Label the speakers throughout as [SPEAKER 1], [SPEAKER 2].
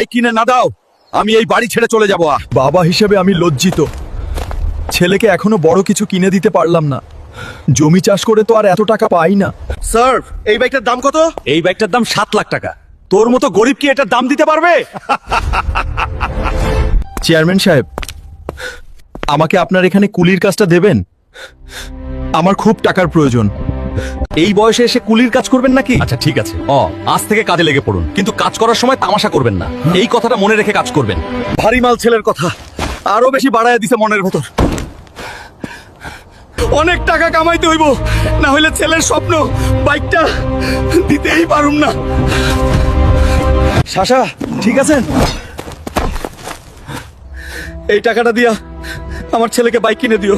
[SPEAKER 1] Bike কিনে না দাও আমি এই বাড়ি ছেড়ে চলে যাব।
[SPEAKER 2] বাবা হিসেবে আমি লজ্জিত, ছেলেকে এখনো বড় কিছু কিনে দিতে পারলাম না। জমি চাষ করে তো আর এত টাকা পাই না।
[SPEAKER 1] স্যার এই বাইকটার দাম কত?
[SPEAKER 3] এই বাইকটার দাম 7 লাখ টাকা। তোর মতো গরিব কি এটার দাম দিতে পারবে?
[SPEAKER 2] চেয়ারম্যান সাহেব, আমাকে আপনার এখানে কুলির কাজটা দেবেন? আমার খুব টাকার প্রয়োজন।
[SPEAKER 3] এই বয়সে এসে কুলির কাজ করবেন নাকি? আচ্ছা ঠিক আছে, আজ থেকে কাজে লেগে পড়ুন, কিন্তু কাজ করার সময় তামাশা করবেন না। এই কথাটা মনে রেখে কাজ করবেন।
[SPEAKER 1] ভারী মাল ছেলের কথা আরো বেশি বাড়ায় দিছে মনের ভেতর। অনেক টাকা কামাইতে হইব, না হইলে ছেলের স্বপ্ন বাইকটা দিতেই পারুম না। শাসা ঠিক আছেন? এই টাকাটা দিয়া আমার ছেলেকে বাইক কিনে দিও।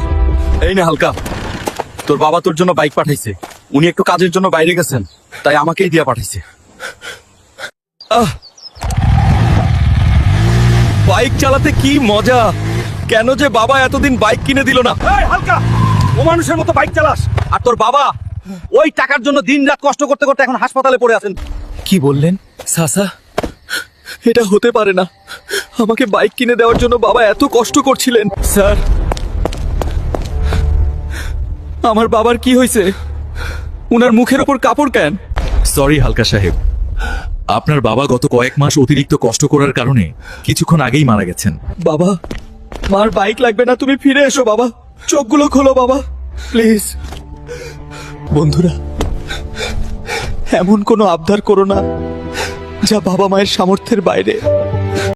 [SPEAKER 3] এই না হালকা, তোর বাবা তোর জন্য বাইক পাঠাইছে। উনি একটু কাজের জন্য বাইরে গেছেন, তাই আমাকেই দিয়া পাঠাইছে।
[SPEAKER 2] বাইক চালাতে কি মজা! কেন যে বাবা এতদিন বাইক কিনে দিল না?
[SPEAKER 3] এই হালকা, ও মানুষের মতো বাইক চালাস, আর তোর বাবা ওই টাকার জন্য দিনরাত কষ্ট করতে করতে এখন হাসপাতালে পড়ে আছেন।
[SPEAKER 2] কি বললেন চাচা? এটা হতে পারে না। আমাকে বাইক কিনে দেওয়ার জন্য বাবা এত কষ্ট করছিলেন। স্যার, আমার বাবার কি হয়েছে? উনার মুখের ওপর কাপড় কেন?
[SPEAKER 4] সরি হালকা সাহেব, আপনার বাবা গত কয়েক মাস অতিরিক্ত কষ্ট করার কারণে কিছুক্ষণ আগেই মারা গেছেন।
[SPEAKER 2] বাবা, মার বাইক লাগবে না, তুমি ফিরে এসো বাবা। চোখগুলো খোলো বাবা, প্লিজ। বন্ধুরা, এমন কোনো আবদার করো না যা বাবা মায়ের সামর্থ্যের বাইরে।